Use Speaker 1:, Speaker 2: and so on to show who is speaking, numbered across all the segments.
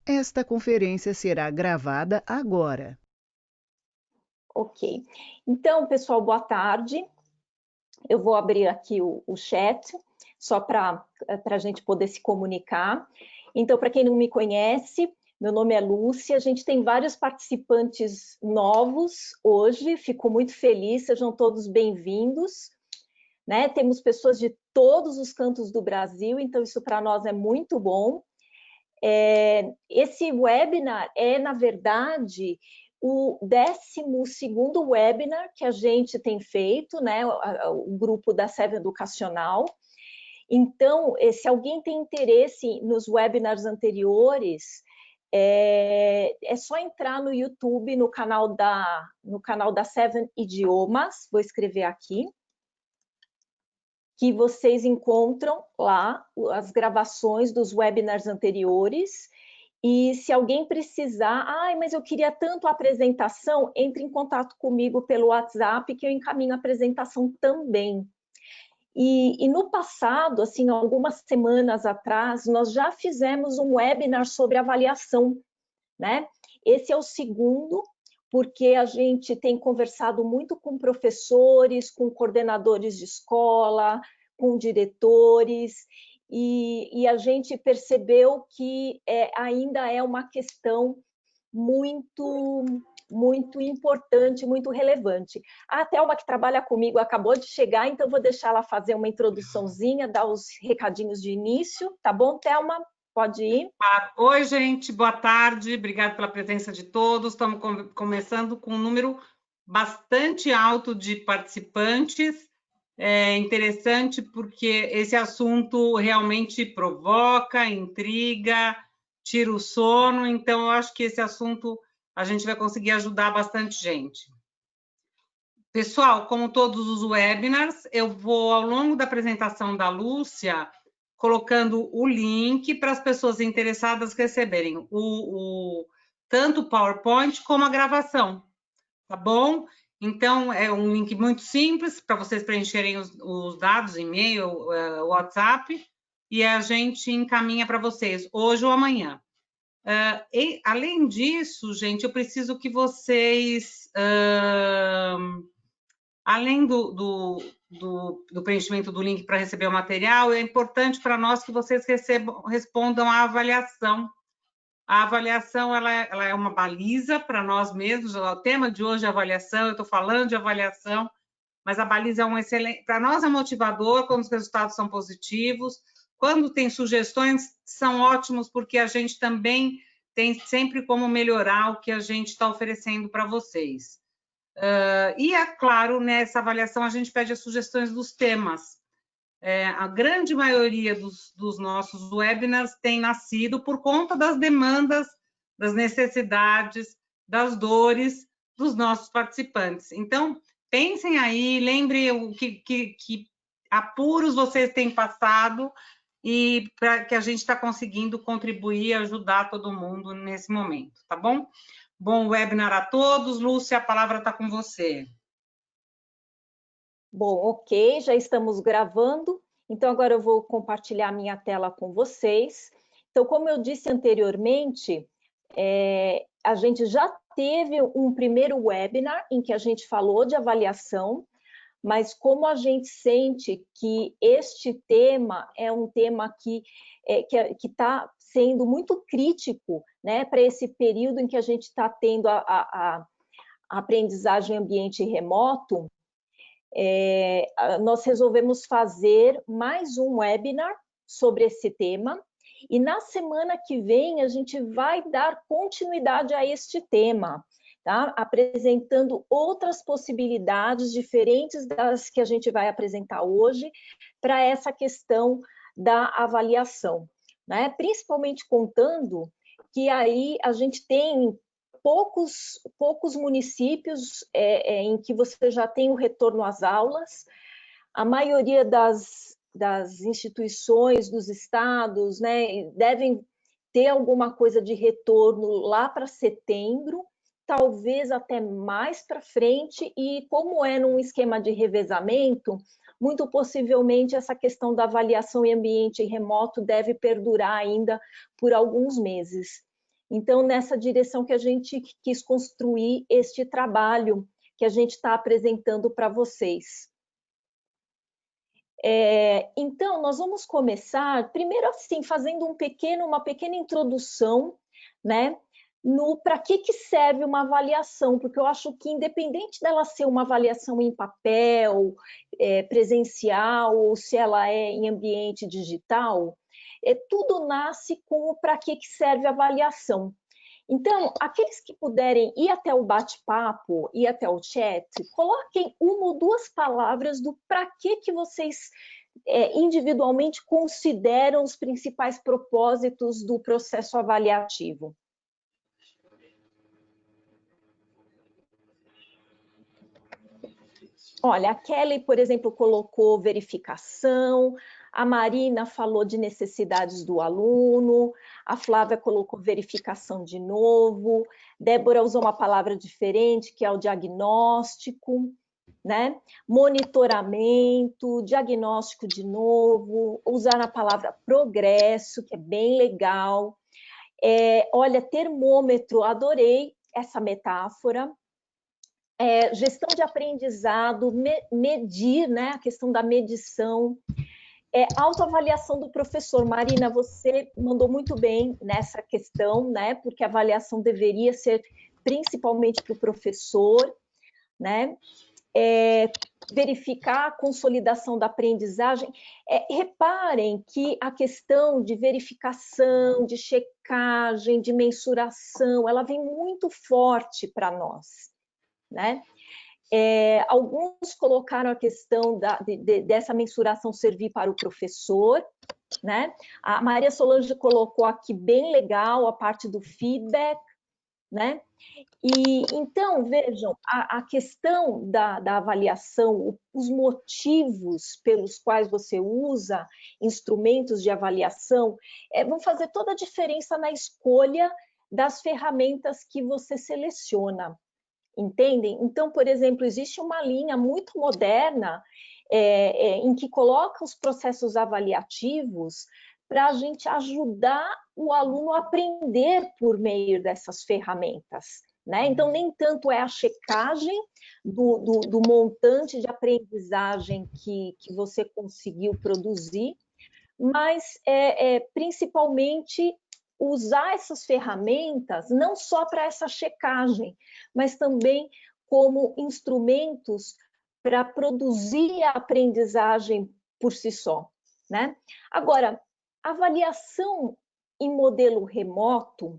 Speaker 1: Esta conferência será gravada agora.
Speaker 2: Ok. Então, pessoal, boa tarde. Eu vou abrir aqui o chat, só para a gente poder se comunicar. Então, para quem não me conhece, meu nome é Lúcia, a gente tem vários participantes novos hoje, fico muito feliz, sejam todos bem-vindos. Né? Temos pessoas de todos os cantos do Brasil, então isso para nós é muito bom. Esse webinar é, na verdade, o 12º webinar que a gente tem feito, né, o grupo da Seven Educacional. Então, se alguém tem interesse nos webinars anteriores, é só entrar no YouTube, no canal da Seven Idiomas, vou escrever aqui, que vocês encontram lá as gravações dos webinars anteriores. E se alguém precisar, mas eu queria tanto a apresentação, entre em contato comigo pelo WhatsApp, que eu encaminho a apresentação também. E no passado, assim, algumas semanas atrás, nós já fizemos um webinar sobre avaliação, né? Esse é o segundo, porque a gente tem conversado muito com professores, com coordenadores de escola, com diretores, e a gente percebeu que ainda é uma questão muito importante, muito relevante. A Thelma, que trabalha comigo, acabou de chegar, então vou deixar ela fazer uma introduçãozinha, dar os recadinhos de início, tá bom, Thelma? Pode ir.
Speaker 3: Oi, gente, boa tarde, obrigada pela presença de todos. Estamos começando com um número bastante alto de participantes. É interessante porque esse assunto realmente provoca, intriga, tira o sono, então eu acho que esse assunto a gente vai conseguir ajudar bastante gente. Pessoal, como todos os webinars, eu vou, ao longo da apresentação da Lúcia, colocando o link para as pessoas interessadas receberem tanto o PowerPoint como a gravação, tá bom? Então, é um link muito simples para vocês preencherem os dados, e-mail, WhatsApp, e a gente encaminha para vocês, hoje ou amanhã. Além disso, gente, eu preciso que vocês... além do preenchimento do link para receber o material, é importante para nós que vocês respondam à avaliação. A avaliação ela é uma baliza para nós mesmos. O tema de hoje é avaliação, eu estou falando de avaliação, mas a baliza é um excelente... Para nós é motivador quando os resultados são positivos. Quando tem sugestões, são ótimos, porque a gente também tem sempre como melhorar o que a gente está oferecendo para vocês. E, é claro, nessa avaliação a gente pede as sugestões dos temas. A grande maioria dos nossos webinars tem nascido por conta das demandas, das necessidades, das dores dos nossos participantes. Então, pensem aí, lembrem o que apuros vocês têm passado e para que a gente está conseguindo contribuir e ajudar todo mundo nesse momento, tá bom? Bom webinar a todos. Lúcia, a palavra está com você.
Speaker 2: Bom, ok, já estamos gravando, então agora eu vou compartilhar minha tela com vocês. Então, como eu disse anteriormente, a gente já teve um primeiro webinar em que a gente falou de avaliação, mas como a gente sente que este tema é um tema que está sendo muito crítico, né, para esse período em que a gente está tendo a aprendizagem em ambiente remoto, nós resolvemos fazer mais um webinar sobre esse tema, e na semana que vem a gente vai dar continuidade a este tema, tá? Apresentando outras possibilidades diferentes das que a gente vai apresentar hoje para essa questão da avaliação, né? Principalmente contando que aí a gente tem poucos municípios em que você já tem o retorno às aulas. A maioria das instituições, dos estados, né, devem ter alguma coisa de retorno lá para setembro, talvez até mais para frente, e como é num esquema de revezamento, muito possivelmente essa questão da avaliação em ambiente remoto deve perdurar ainda por alguns meses. Então, nessa direção que a gente quis construir este trabalho que a gente está apresentando para vocês. Então, nós vamos começar, primeiro assim, fazendo uma pequena introdução, né, no para que serve uma avaliação, porque eu acho que independente dela ser uma avaliação em papel, presencial, ou se ela é em ambiente digital, tudo nasce com o para que serve a avaliação. Então, aqueles que puderem ir até o bate-papo, ir até o chat, coloquem uma ou duas palavras do para que vocês individualmente consideram os principais propósitos do processo avaliativo. Olha, a Kelly, por exemplo, colocou verificação, a Marina falou de necessidades do aluno, a Flávia colocou verificação de novo, Débora usou uma palavra diferente, que é o diagnóstico, né? Monitoramento, diagnóstico de novo, usar a palavra progresso, que é bem legal. Olha, termômetro, adorei essa metáfora. Gestão de aprendizado, medir, né? A questão da medição. Autoavaliação do professor. Marina, você mandou muito bem nessa questão, né? Porque a avaliação deveria ser principalmente para o professor, né? Verificar a consolidação da aprendizagem. Reparem que a questão de verificação, de checagem, de mensuração, ela vem muito forte para nós, né? Alguns colocaram a questão dessa mensuração servir para o professor, né? A Maria Solange colocou aqui bem legal a parte do feedback, né? E então, vejam, a questão da avaliação, os motivos pelos quais você usa instrumentos de avaliação, vão fazer toda a diferença na escolha das ferramentas que você seleciona. Entendem? Então, por exemplo, existe uma linha muito moderna em que coloca os processos avaliativos para a gente ajudar o aluno a aprender por meio dessas ferramentas, né? Então, nem tanto é a checagem do montante de aprendizagem que você conseguiu produzir, mas principalmente usar essas ferramentas não só para essa checagem, mas também como instrumentos para produzir a aprendizagem por si só, né? Agora, a avaliação em modelo remoto,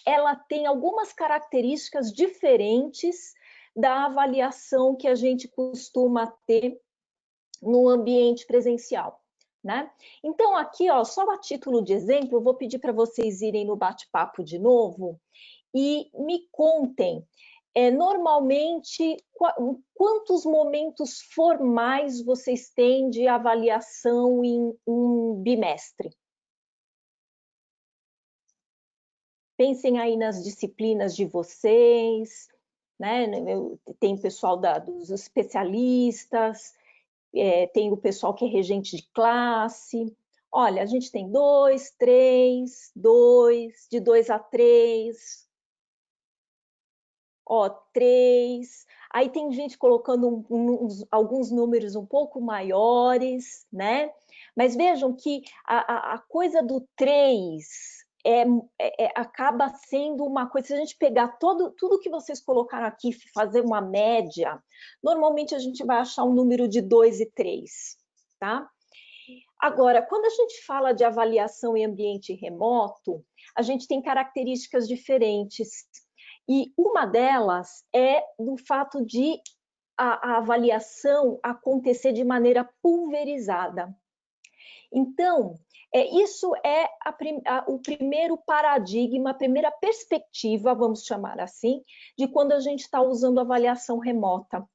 Speaker 2: ela tem algumas características diferentes da avaliação que a gente costuma ter no ambiente presencial. Né? Então, aqui, ó, só a título de exemplo, eu vou pedir para vocês irem no bate-papo de novo e me contem, normalmente, quantos momentos formais vocês têm de avaliação em um bimestre? Pensem aí nas disciplinas de vocês, né? Tem pessoal dos especialistas, tem o pessoal que é regente de classe. Olha, a gente tem 2, 3, 2, de 2 a 3. Ó, 3. Aí tem gente colocando alguns números um pouco maiores, né? Mas vejam que a coisa do 3 acaba sendo uma coisa, se a gente pegar tudo que vocês colocaram aqui, fazer uma média, normalmente a gente vai achar um número de 2 e 3, tá? Agora, quando a gente fala de avaliação em ambiente remoto, a gente tem características diferentes. E uma delas é do fato de a avaliação acontecer de maneira pulverizada. Então, isso é o primeiro paradigma, a primeira perspectiva, vamos chamar assim, de quando a gente está usando avaliação remota.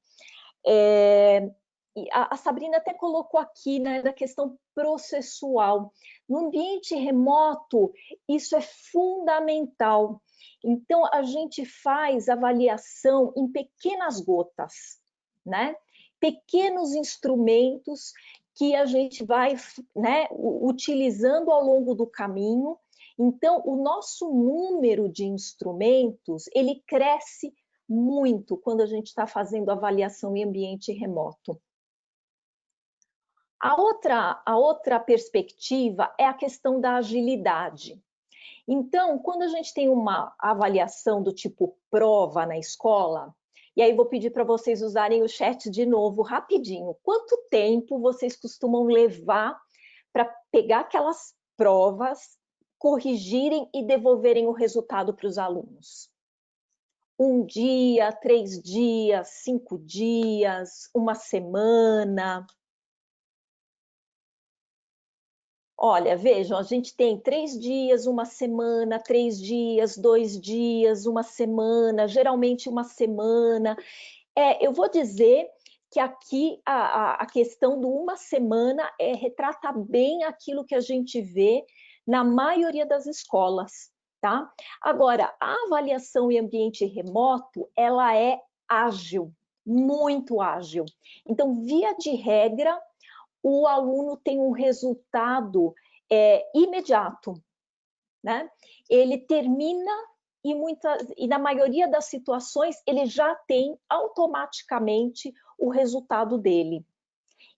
Speaker 2: A Sabrina até colocou aqui, né, da questão processual. No ambiente remoto, isso é fundamental. Então, a gente faz avaliação em pequenas gotas, né? Pequenos instrumentos que a gente vai, né, utilizando ao longo do caminho Então, o nosso número de instrumentos, ele cresce muito quando a gente está fazendo avaliação em ambiente remoto. A outra perspectiva é a questão da agilidade. Então, quando a gente tem uma avaliação do tipo prova na escola, e aí vou pedir para vocês usarem o chat de novo, rapidinho. Quanto tempo vocês costumam levar para pegar aquelas provas, corrigirem e devolverem o resultado para os alunos? 1 dia, 3 dias, 5 dias, 1 semana? Olha, vejam, a gente tem 3 dias, 1 semana, 3 dias, 2 dias, 1 semana, geralmente 1 semana. Eu vou dizer que aqui a questão do 1 semana retrata bem aquilo que a gente vê na maioria das escolas, tá? Agora, a avaliação em ambiente remoto, ela é ágil, muito ágil. Então, via de regra, o aluno tem um resultado imediato, né? Ele termina e na maioria das situações ele já tem automaticamente o resultado dele.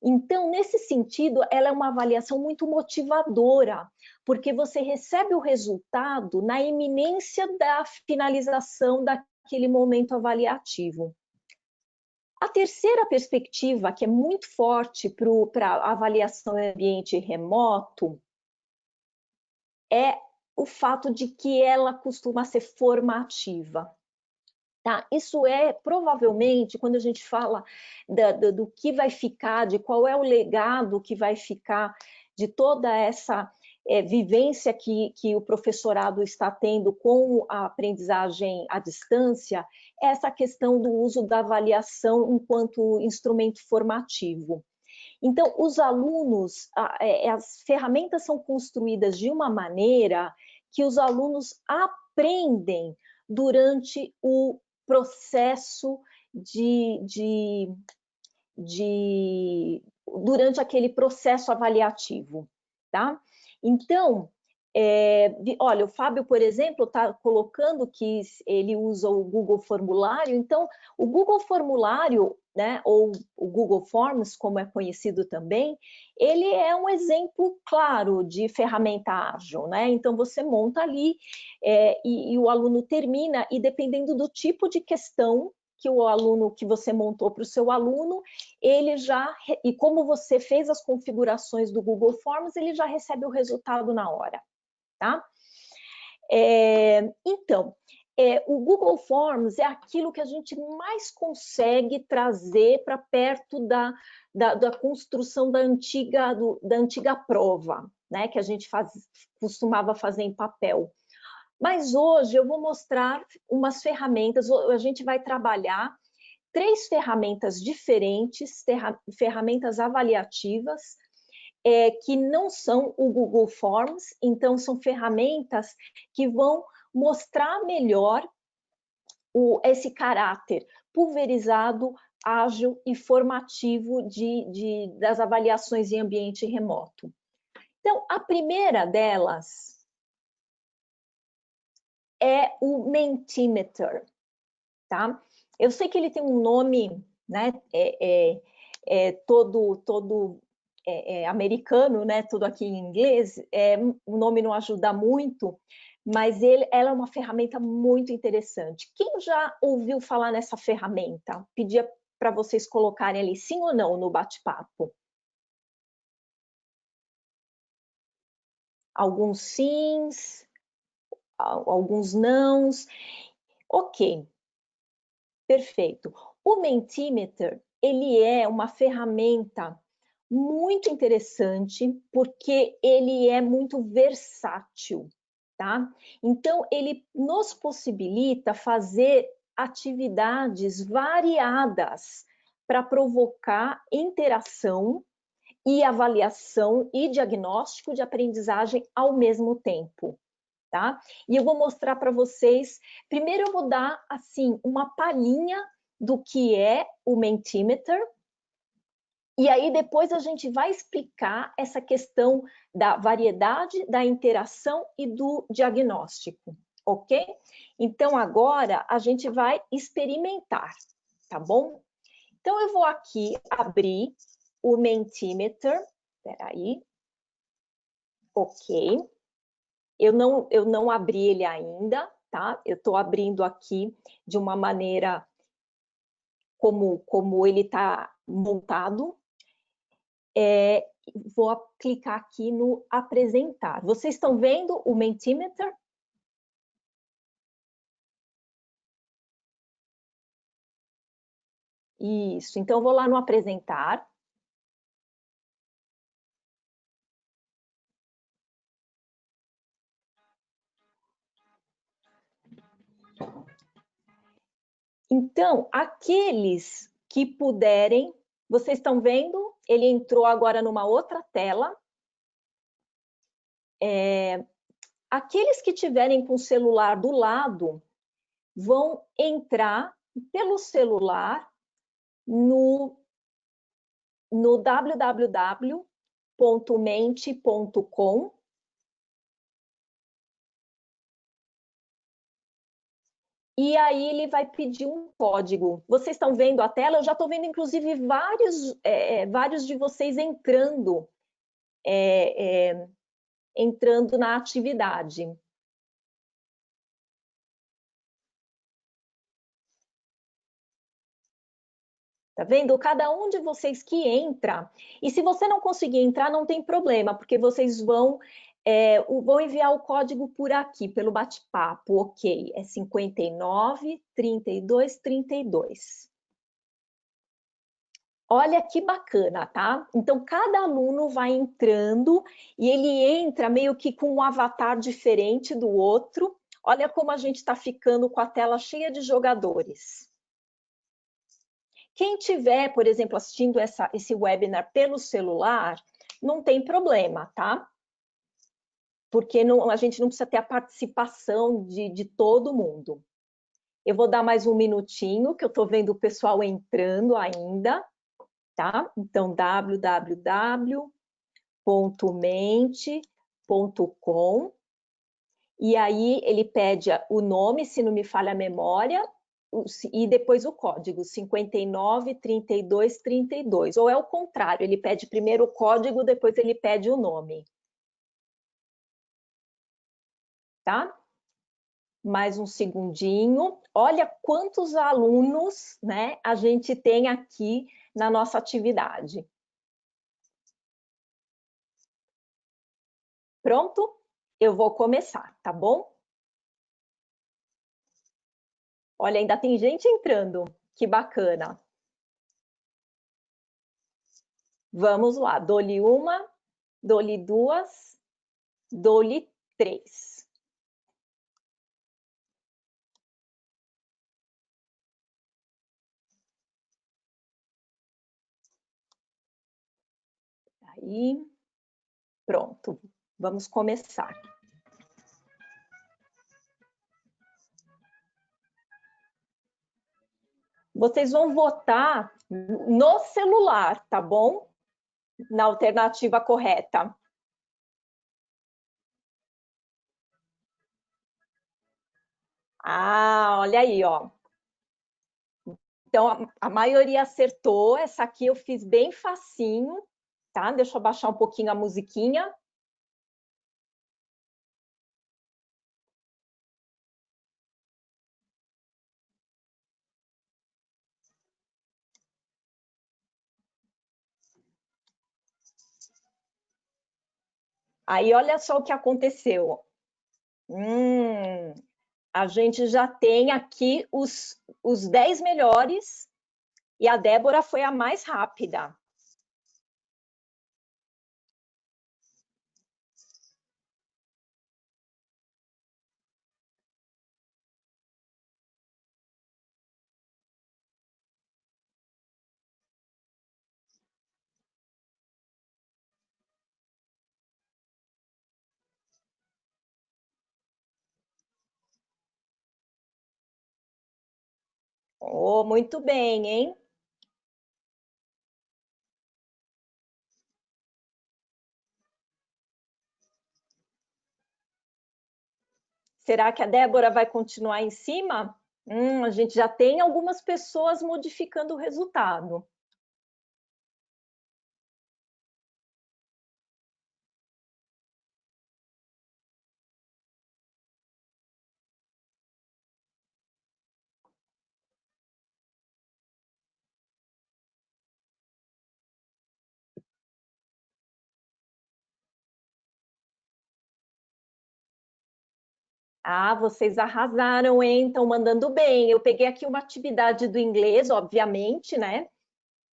Speaker 2: Então, nesse sentido, ela é uma avaliação muito motivadora, porque você recebe o resultado na iminência da finalização daquele momento avaliativo. A terceira perspectiva, que é muito forte para a avaliação em ambiente remoto, é o fato de que ela costuma ser formativa. Tá? Isso provavelmente, quando a gente fala do que vai ficar, de qual é o legado que vai ficar de toda essa vivência que o professorado está tendo com a aprendizagem à distância, essa questão do uso da avaliação enquanto instrumento formativo. Então, os alunos, as ferramentas são construídas de uma maneira que os alunos aprendem durante o processo durante aquele processo avaliativo, tá? Então, olha, o Fábio, por exemplo, está colocando que ele usa o Google Formulário. Então, o Google Formulário, né, ou o Google Forms, como é conhecido também, ele é um exemplo claro de ferramenta ágil, né? Então, você monta ali e o aluno termina, e dependendo do tipo de questão que você montou para o seu aluno, e como você fez as configurações do Google Forms, ele já recebe o resultado na hora, tá? Então, o Google Forms é aquilo que a gente mais consegue trazer para perto da construção da antiga prova, né, que a gente costumava fazer em papel. Mas hoje eu vou mostrar umas ferramentas, a gente vai trabalhar 3 ferramentas diferentes, ferramentas avaliativas, que não são o Google Forms. Então são ferramentas que vão mostrar melhor esse caráter pulverizado, ágil e formativo das avaliações em ambiente remoto. Então, a primeira delas é o Mentimeter, tá? Eu sei que ele tem um nome, né, todo americano, né, tudo aqui em inglês, o nome não ajuda muito, mas ela é uma ferramenta muito interessante. Quem já ouviu falar nessa ferramenta? Pedia para vocês colocarem ali sim ou não no bate-papo. Alguns sims, alguns nãos. Ok, perfeito. O Mentimeter, ele é uma ferramenta muito interessante porque ele é muito versátil, tá? Então, ele nos possibilita fazer atividades variadas para provocar interação e avaliação e diagnóstico de aprendizagem ao mesmo tempo, tá? E eu vou mostrar para vocês, primeiro eu vou dar, assim, uma palhinha do que é o Mentimeter, E aí depois a gente vai explicar essa questão da variedade, da interação e do diagnóstico, ok? Então agora a gente vai experimentar, tá bom? Então eu vou aqui abrir o Mentimeter, peraí, ok. Eu não abri ele ainda, tá? Eu estou abrindo aqui de uma maneira como ele está montado. Vou clicar aqui no apresentar. Vocês estão vendo o Mentimeter? Isso, então eu vou lá no apresentar. Então, aqueles que puderem, vocês estão vendo? Ele entrou agora numa outra tela. Aqueles que tiverem com o celular do lado, vão entrar pelo celular no www.mente.com e aí ele vai pedir um código. Vocês estão vendo a tela? Eu já estou vendo, inclusive, vários de vocês entrando na atividade. Tá vendo? Cada um de vocês que entra, e se você não conseguir entrar, não tem problema, porque vocês vão enviar o código por aqui, pelo bate-papo, ok? É 59 32 32. Olha que bacana, tá? Então, cada aluno vai entrando e ele entra meio que com um avatar diferente do outro. Olha como a gente está ficando com a tela cheia de jogadores. Quem tiver, por exemplo, assistindo esse webinar pelo celular, não tem problema, tá? Porque a gente não precisa ter a participação de todo mundo. Eu vou dar mais um minutinho, que eu estou vendo o pessoal entrando ainda, tá? Então, www.mente.com e aí ele pede o nome, se não me falha a memória, e depois o código 59 32 32, ou é o contrário, ele pede primeiro o código, depois ele pede o nome. Tá? Mais um segundinho. Olha quantos alunos, né, a gente tem aqui na nossa atividade. Pronto? Eu vou começar, tá bom? Olha, ainda tem gente entrando. Que bacana. Vamos lá. Dou-lhe uma, dou-lhe duas, dou-lhe três. Aí, pronto. Vamos começar. Vocês vão votar no celular, tá bom? Na alternativa correta. Ah, olha aí, ó. Então, a maioria acertou. Essa aqui eu fiz bem facinho, tá? Deixa eu baixar um pouquinho a musiquinha. Aí, olha só o que aconteceu. A gente já tem aqui os 10 melhores e a Débora foi a mais rápida. Oh, muito bem, hein? Será que a Débora vai continuar em cima? A gente já tem algumas pessoas modificando o resultado. Ah, vocês arrasaram, hein? Estão mandando bem. Eu peguei aqui uma atividade do inglês, obviamente, né?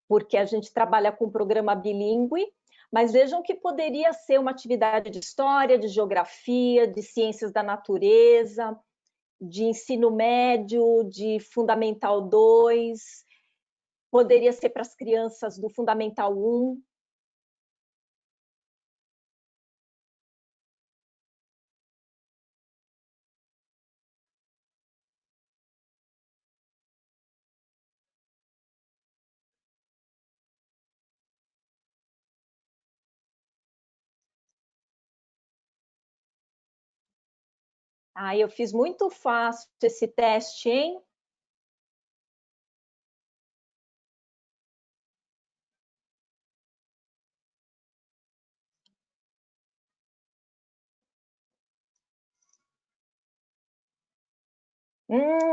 Speaker 2: Porque a gente trabalha com programa bilíngue, mas vejam que poderia ser uma atividade de história, de geografia, de ciências da natureza, de ensino médio, de Fundamental 2, poderia ser para as crianças do Fundamental 1. Ah, eu fiz muito fácil esse teste, hein?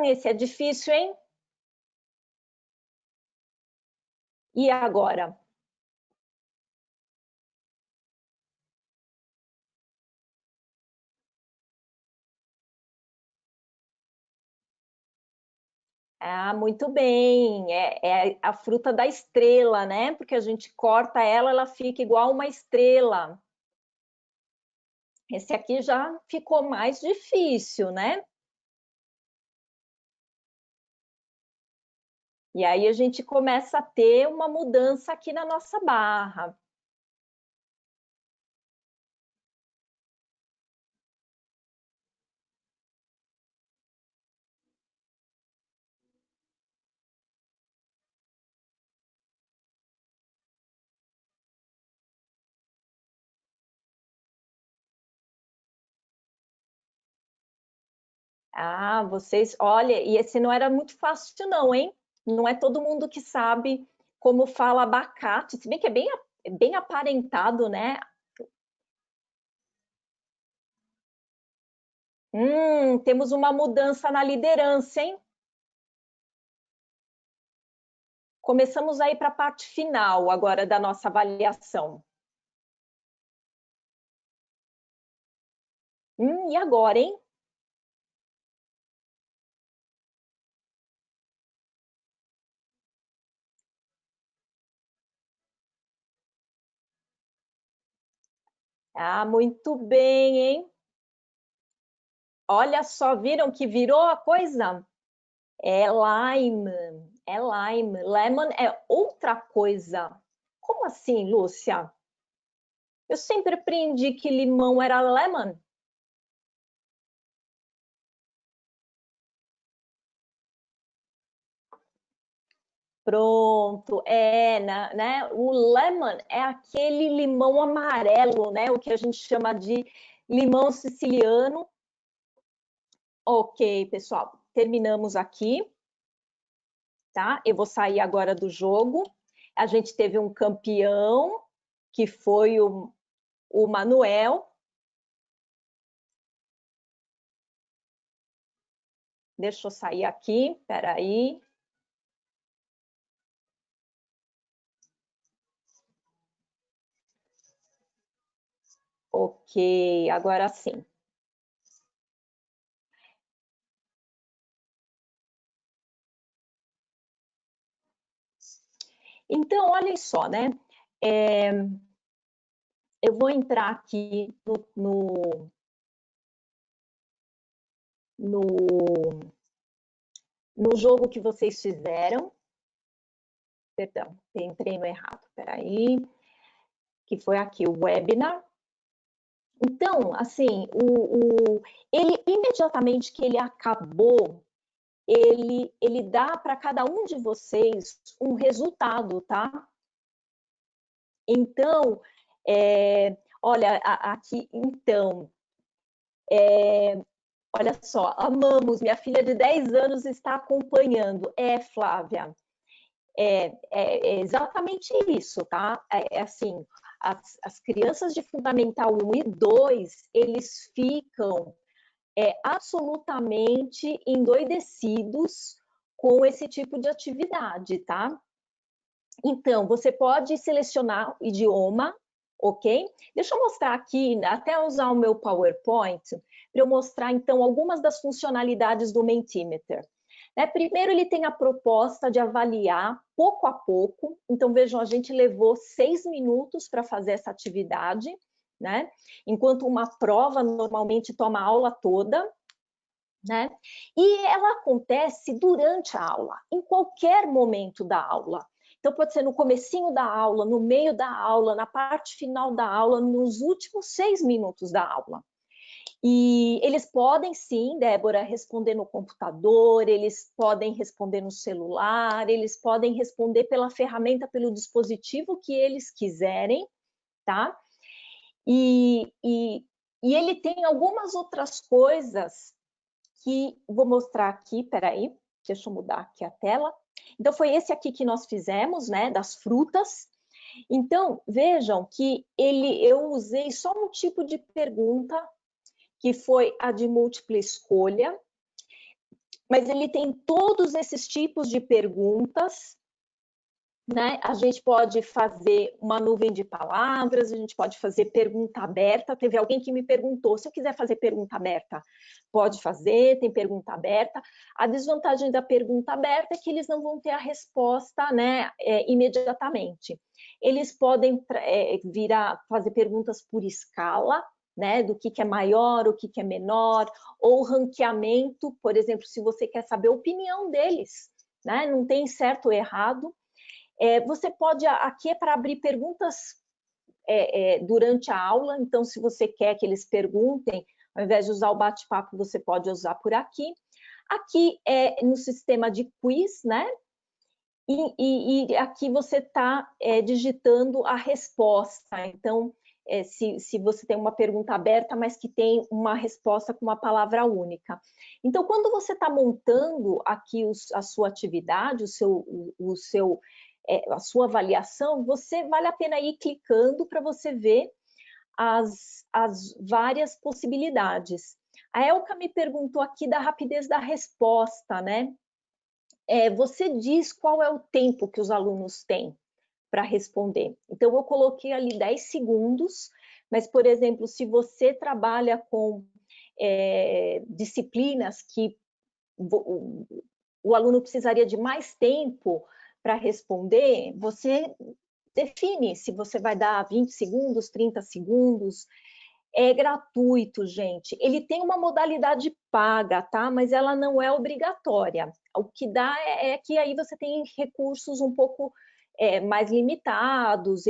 Speaker 2: Esse é difícil, hein? E agora? Ah, muito bem. É a fruta da estrela, né? Porque a gente corta ela, ela fica igual uma estrela. Esse aqui já ficou mais difícil, né? E aí a gente começa a ter uma mudança aqui na nossa barra. Ah, vocês, olha, e esse não era muito fácil não, hein? Não é todo mundo que sabe como fala abacate, se bem que é bem aparentado, né? Temos uma mudança na liderança, hein? Começamos aí para a parte final agora da nossa avaliação. E agora, hein? Ah, muito bem, hein? Olha só, viram que virou a coisa? É lime, é lime. Lemon é outra coisa. Como assim, Lúcia? Eu sempre aprendi que limão era lemon. Pronto, né? O lemon é aquele limão amarelo, né? O que a gente chama de limão siciliano. Ok, pessoal, terminamos aqui, tá? Eu vou sair agora do jogo. A gente teve um campeão, que foi o Manuel. Deixa eu sair aqui, peraí. Ok, agora sim. Então, olhem só, né? Eu vou entrar aqui no jogo que vocês fizeram. Perdão, entrei no errado, peraí. Que foi aqui, o webinar. Então, assim, ele imediatamente que ele acabou, ele dá para cada um de vocês um resultado, tá? Então, olha, aqui, então, Olha só, amamos, minha filha de 10 anos está acompanhando. Flávia, é exatamente isso, tá? Assim, as crianças de Fundamental 1 e 2, eles ficam absolutamente endoidecidos com esse tipo de atividade, tá? Então, você pode selecionar o idioma, ok? Deixa eu mostrar aqui, até usar o meu PowerPoint, para eu mostrar, então, algumas das funcionalidades do Mentimeter. Primeiro, ele tem a proposta de avaliar pouco a pouco. Então, vejam, a gente levou 6 minutos para fazer essa atividade, né? Enquanto uma prova normalmente toma a aula toda, né? E ela acontece durante a aula, em qualquer momento da aula. Então, pode ser no comecinho da aula, no meio da aula, na parte final da aula, nos últimos 6 minutos da aula. E eles podem, sim, Débora, responder no computador, eles podem responder no celular, eles podem responder pela ferramenta, pelo dispositivo que eles quiserem, tá? E ele tem algumas outras coisas que vou mostrar aqui, peraí, deixa eu mudar aqui a tela. Então, foi esse aqui que nós fizemos, né, das frutas. Então, vejam que eu usei só um tipo de pergunta, que foi a de múltipla escolha, mas ele tem todos esses tipos de perguntas, né? A gente pode fazer uma nuvem de palavras, a gente pode fazer pergunta aberta. Teve alguém que me perguntou, se eu quiser fazer pergunta aberta, pode fazer, tem pergunta aberta. A desvantagem da pergunta aberta é que eles não vão ter a resposta, né, imediatamente. Eles podem vir a fazer perguntas por escala, né, do que é maior, o que é menor, ou ranqueamento, por exemplo, se você quer saber a opinião deles, né, não tem certo ou errado. Você pode, aqui é para abrir perguntas durante a aula, então se você quer que eles perguntem, ao invés de usar o bate-papo, você pode usar por aqui. Aqui é no sistema de quiz, né? E aqui você está digitando a resposta. Então, se você tem uma pergunta aberta, mas que tem uma resposta com uma palavra única. Então, quando você está montando aqui a sua atividade, a sua avaliação, vale a pena ir clicando para você ver as várias possibilidades. A Elka me perguntou aqui da rapidez da resposta, né? Você diz qual é o tempo que os alunos têm para responder. Então, eu coloquei ali 10 segundos, mas, por exemplo, se você trabalha com disciplinas que o aluno precisaria de mais tempo para responder, você define se você vai dar 20 segundos, 30 segundos. É gratuito, gente. Ele tem uma modalidade paga, tá? Mas ela não é obrigatória. O que dá é que aí você tem recursos um pouco mais limitados,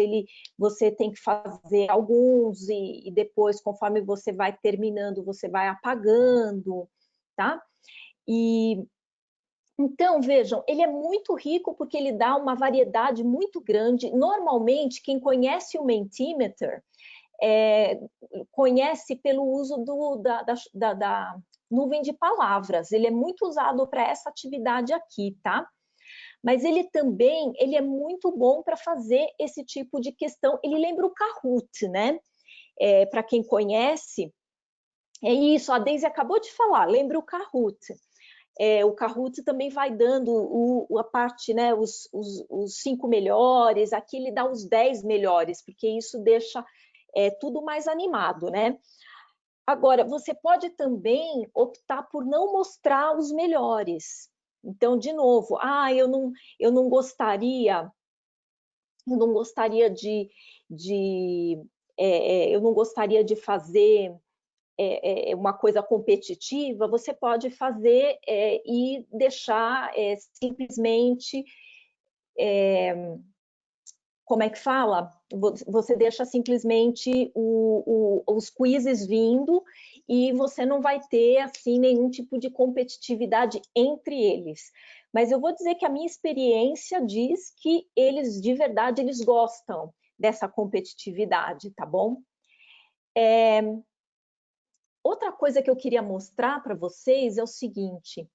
Speaker 2: você tem que fazer alguns e depois, conforme você vai terminando, você vai apagando, tá? Então, vejam, ele é muito rico porque ele dá uma variedade muito grande. Normalmente, quem conhece o Mentimeter conhece pelo uso da nuvem de palavras. Ele é muito usado para essa atividade aqui, tá? Mas ele é muito bom para fazer esse tipo de questão. Ele lembra o Kahoot, né? Para quem conhece, é isso, a Deise acabou de falar, lembra o Kahoot. O Kahoot também vai dando a parte, né, os 5 melhores, aqui ele dá os 10 melhores, porque isso deixa tudo mais animado, né? Agora, você pode também optar por não mostrar os melhores. Então, de novo, eu não gostaria de fazer uma coisa competitiva, você pode fazer e deixar simplesmente, como é que fala? Você deixa simplesmente os quizzes vindo e você não vai ter assim nenhum tipo de competitividade entre eles. Mas eu vou dizer que a minha experiência diz que eles, de verdade, eles gostam dessa competitividade, tá bom? outra coisa que eu queria mostrar para vocês é o seguinte.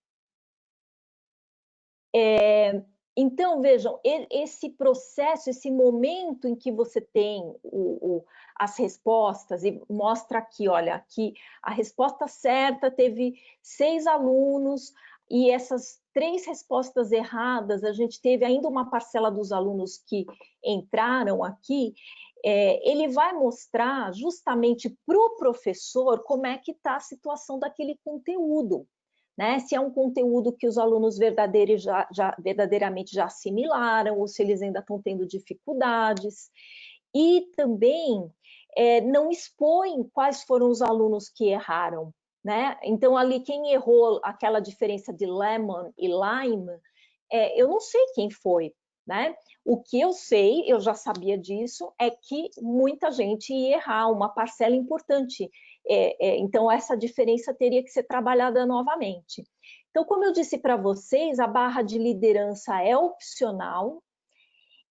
Speaker 2: Então, vejam, esse processo, esse momento em que você tem as respostas, e mostra aqui, olha, aqui a resposta certa teve 6 alunos, e essas 3 respostas erradas, a gente teve ainda uma parcela dos alunos que entraram aqui, ele vai mostrar justamente para o professor como é que está a situação daquele conteúdo. Né? Se é um conteúdo que os alunos verdadeiramente já assimilaram, ou se eles ainda estão tendo dificuldades. E também não expõe quais foram os alunos que erraram. Né? Então, ali, quem errou aquela diferença de lemon e lime, eu não sei quem foi. Né? O que eu sei, eu já sabia disso, é que muita gente ia errar, uma parcela importante. Então, essa diferença teria que ser trabalhada novamente. Então, como eu disse para vocês, a barra de liderança é opcional.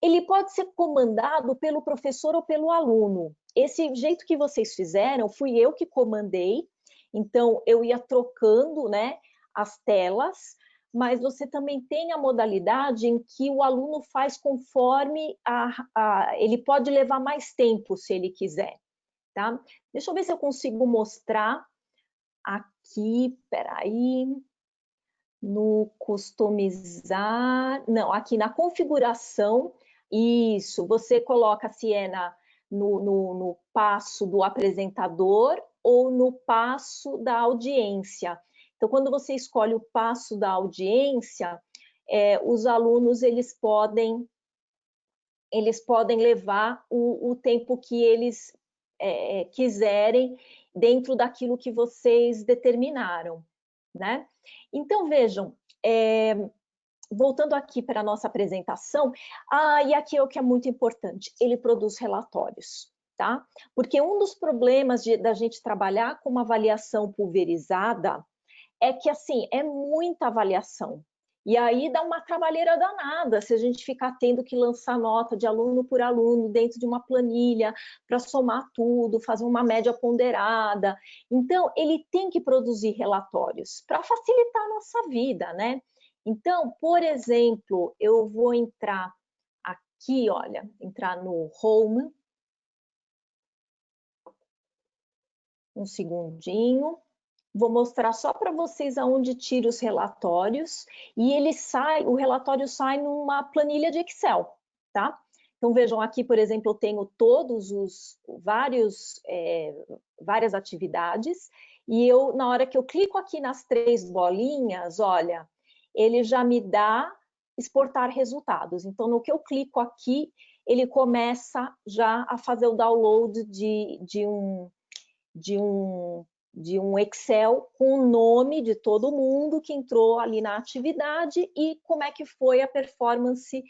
Speaker 2: Ele pode ser comandado pelo professor ou pelo aluno. Esse jeito que vocês fizeram, fui eu que comandei. Então, eu ia trocando, né, as telas, mas você também tem a modalidade em que o aluno faz conforme ele pode levar mais tempo, se ele quiser. Tá? Deixa eu ver se eu consigo mostrar aqui, peraí, no customizar, não, aqui na configuração, isso, você coloca se é no passo do apresentador ou no passo da audiência. Então, quando você escolhe o passo da audiência, os alunos eles podem levar o tempo que eles quiserem dentro daquilo que vocês determinaram, né? Então, vejam, voltando aqui para a nossa apresentação, e aqui é o que é muito importante, ele produz relatórios, tá? Porque um dos problemas da gente trabalhar com uma avaliação pulverizada é que, assim, é muita avaliação. E aí dá uma trabalheira danada se a gente ficar tendo que lançar nota de aluno por aluno dentro de uma planilha para somar tudo, fazer uma média ponderada. Então, ele tem que produzir relatórios para facilitar a nossa vida, né? Então, por exemplo, eu vou entrar aqui, olha, entrar no Home. Um segundinho. Vou mostrar só para vocês aonde tira os relatórios e o relatório sai numa planilha de Excel, tá? Então vejam aqui, por exemplo, eu tenho todos os várias atividades e na hora que eu clico aqui nas 3 bolinhas, olha, ele já me dá exportar resultados. Então no que eu clico aqui, ele começa já a fazer o download de um Excel com o nome de todo mundo que entrou ali na atividade e como é que foi a performance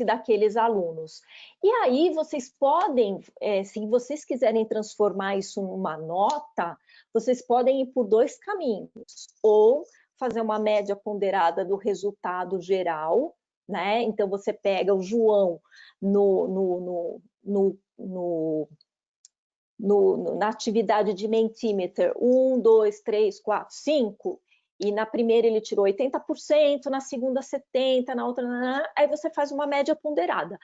Speaker 2: daqueles alunos. E aí vocês podem, se vocês quiserem transformar isso numa nota, vocês podem ir por 2 caminhos, ou fazer uma média ponderada do resultado geral, né? Então você pega o João na atividade de Mentimeter 1, 2, 3, 4, 5, e na primeira ele tirou 80%, na segunda 70%, na outra... Aí você faz uma média ponderada.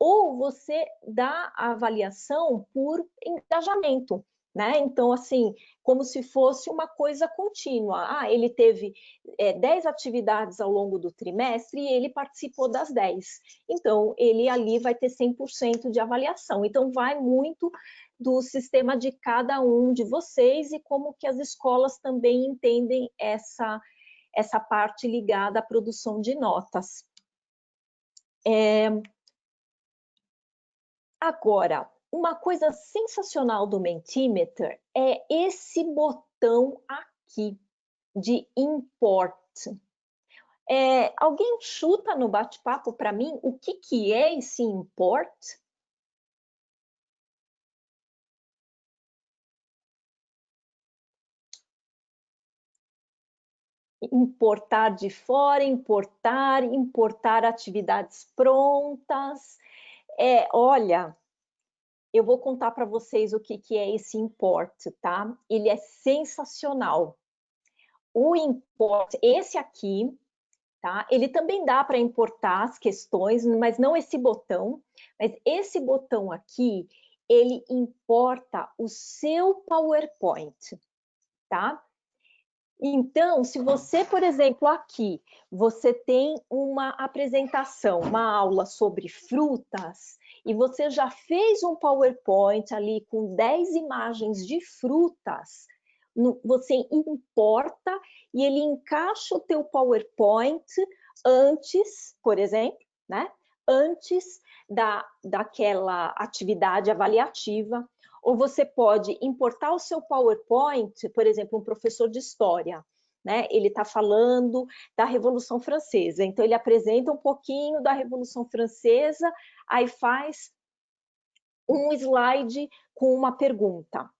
Speaker 2: Ou você dá a avaliação por engajamento, né? Então, assim, como se fosse uma coisa contínua. Ele teve 10 atividades ao longo do trimestre e ele participou das 10. Então, ele ali vai ter 100% de avaliação. Então, vai muito do sistema de cada um de vocês e como que as escolas também entendem essa parte ligada à produção de notas. Agora, uma coisa sensacional do Mentimeter é esse botão aqui de Import. Alguém chuta no bate-papo para mim o que é esse Import? Importar de fora, importar atividades prontas. Olha, eu vou contar para vocês o que é esse import, tá? Ele é sensacional. O import, esse aqui, tá? Ele também dá para importar as questões, mas não esse botão. Mas esse botão aqui, ele importa o seu PowerPoint, tá? Então, se você, por exemplo, aqui, você tem uma apresentação, uma aula sobre frutas, e você já fez um PowerPoint ali com 10 imagens de frutas, você importa e ele encaixa o teu PowerPoint antes, por exemplo, né? Antes daquela atividade avaliativa. Ou você pode importar o seu PowerPoint, por exemplo, um professor de história, né? Ele está falando da Revolução Francesa, então ele apresenta um pouquinho da Revolução Francesa, aí faz um slide com uma pergunta.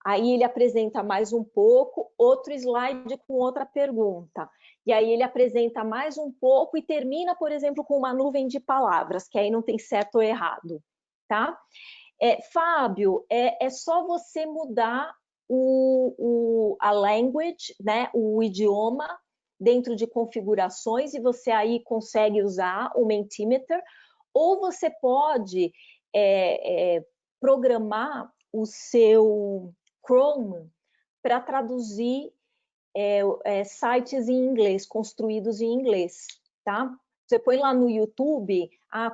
Speaker 2: Aí ele apresenta mais um pouco, outro slide com outra pergunta. E aí ele apresenta mais um pouco e termina, por exemplo, com uma nuvem de palavras, que aí não tem certo ou errado, tá? Fábio, é só você mudar a language, né, o idioma, dentro de configurações, e você aí consegue usar o Mentimeter, ou você pode programar o seu Chrome para traduzir sites em inglês, construídos em inglês, tá? Você põe lá no YouTube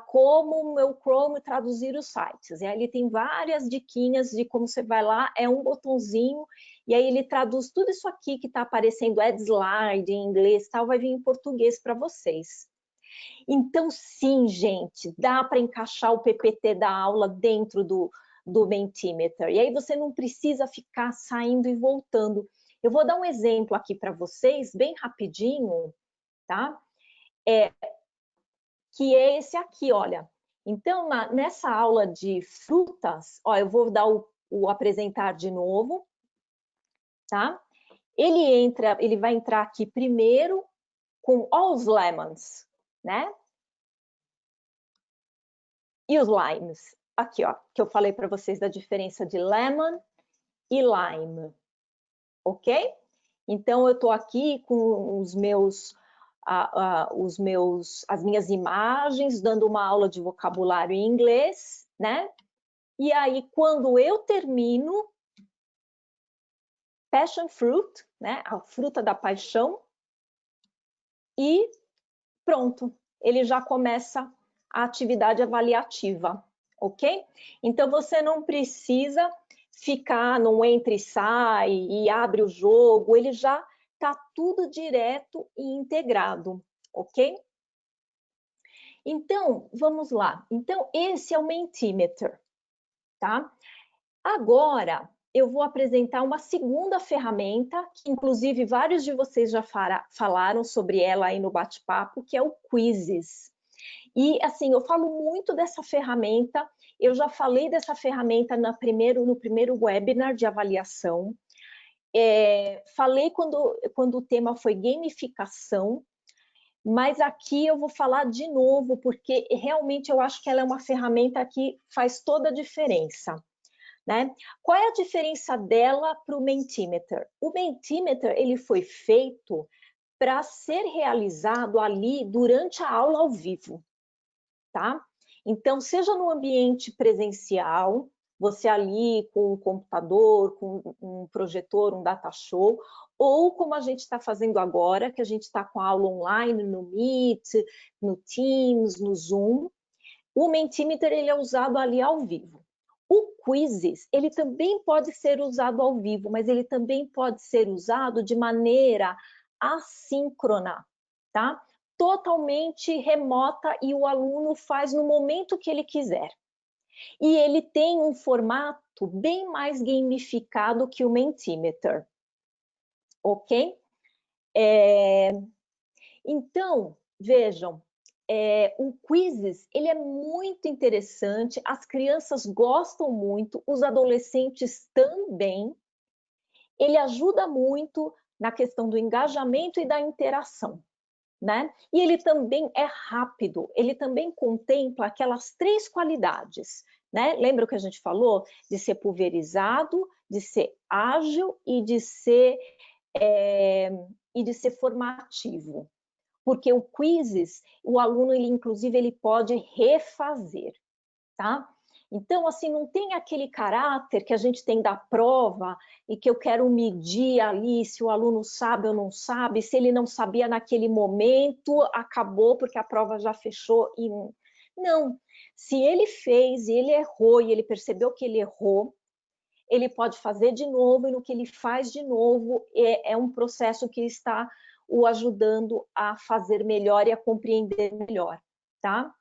Speaker 2: como o meu Chrome traduzir os sites. E aí ele tem várias diquinhas de como você vai lá, é um botãozinho, e aí ele traduz tudo isso aqui que está aparecendo, add slide em inglês, tal, vai vir em português para vocês. Então, sim, gente, dá para encaixar o PPT da aula dentro do Mentimeter. E aí você não precisa ficar saindo e voltando. Eu vou dar um exemplo aqui para vocês, bem rapidinho, tá? Que é esse aqui, olha. Então, nessa aula de frutas, ó, eu vou dar o apresentar de novo, tá? Ele vai entrar aqui primeiro com all os lemons, né? E os limes. Aqui, ó, que eu falei para vocês da diferença de lemon e lime, ok? Então, eu tô aqui com as minhas imagens, dando uma aula de vocabulário em inglês, né? E aí, quando eu termino, passion fruit, né? A fruta da paixão, e pronto, ele já começa a atividade avaliativa, ok? Então, você não precisa ficar no entra e sai e abre o jogo, ele já está tudo direto e integrado, ok? Então, vamos lá. Então, esse é o Mentimeter, tá? Agora, eu vou apresentar uma segunda ferramenta, que inclusive vários de vocês já falaram sobre ela aí no bate-papo, que é o Quizzes. E, assim, eu falo muito dessa ferramenta, eu já falei dessa ferramenta no primeiro webinar de avaliação, falei quando o tema foi gamificação, mas aqui eu vou falar de novo, porque realmente eu acho que ela é uma ferramenta que faz toda a diferença, né? Qual é a diferença dela para o Mentimeter? O Mentimeter, ele foi feito para ser realizado ali durante a aula ao vivo, tá? Então, seja no ambiente presencial, você ali com um computador, com um projetor, um data show, ou como a gente está fazendo agora, que a gente está com a aula online no Meet, no Teams, no Zoom, o Mentimeter ele é usado ali ao vivo. O Quizzes, ele também pode ser usado ao vivo, mas ele também pode ser usado de maneira assíncrona, tá? Totalmente remota e o aluno faz no momento que ele quiser. E ele tem um formato bem mais gamificado que o Mentimeter, ok? Então, vejam, o Quizzes, ele é muito interessante, as crianças gostam muito, os adolescentes também. Ele ajuda muito na questão do engajamento e da interação, né? E ele também é rápido, ele também contempla aquelas 3 qualidades, né? Lembra o que a gente falou? De ser pulverizado, de ser ágil e de ser formativo. Porque o quizzes, o aluno, ele inclusive, ele pode refazer, tá? Então, assim, não tem aquele caráter que a gente tem da prova e que eu quero medir ali se o aluno sabe ou não sabe, se ele não sabia naquele momento, acabou porque a prova já fechou e não. Se ele fez e ele errou e ele percebeu que ele errou, ele pode fazer de novo e no que ele faz de novo é um processo que está o ajudando a fazer melhor e a compreender melhor, tá?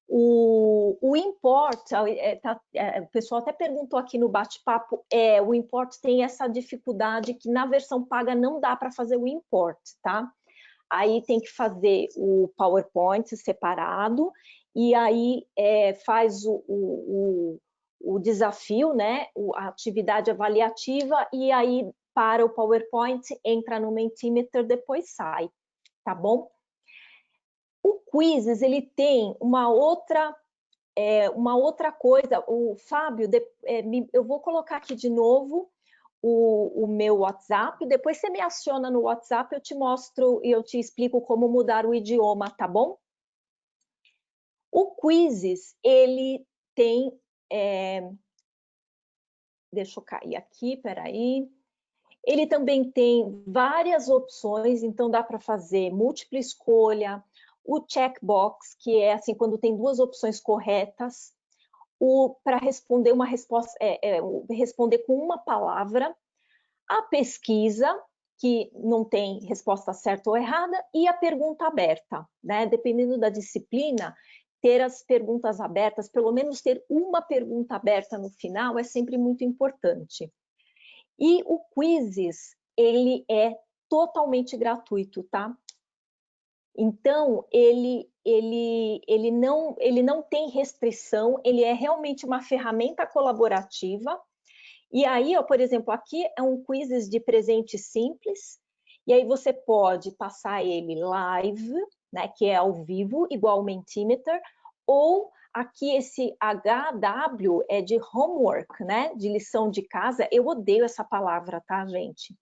Speaker 2: O import, o pessoal até perguntou aqui no bate-papo, o import tem essa dificuldade que na versão paga não dá para fazer o import, tá? Aí tem que fazer o PowerPoint separado, e aí faz o desafio, né? A atividade avaliativa, e aí para o PowerPoint, entra no Mentimeter, depois sai, tá bom? O Quizzes, ele tem uma outra coisa, o Fábio, eu vou colocar aqui de novo o meu WhatsApp, depois você me aciona no WhatsApp, eu te mostro e eu te explico como mudar o idioma, tá bom? O Quizzes, ele tem... deixa eu cair aqui, peraí. Ele também tem várias opções, então dá para fazer múltipla escolha, o checkbox, que é assim, quando tem duas opções corretas, para responder uma resposta, responder com uma palavra, a pesquisa, que não tem resposta certa ou errada, e a pergunta aberta, né? Dependendo da disciplina, ter as perguntas abertas, pelo menos ter uma pergunta aberta no final, é sempre muito importante. E o Quizzes, ele é totalmente gratuito, tá? Então, ele não tem restrição, ele é realmente uma ferramenta colaborativa. E aí, ó, por exemplo, aqui é um Quizzes de presente simples, e aí você pode passar ele live, né, que é ao vivo, igual o Mentimeter, ou aqui esse HW é de homework, né, de lição de casa. Eu odeio essa palavra, tá, gente?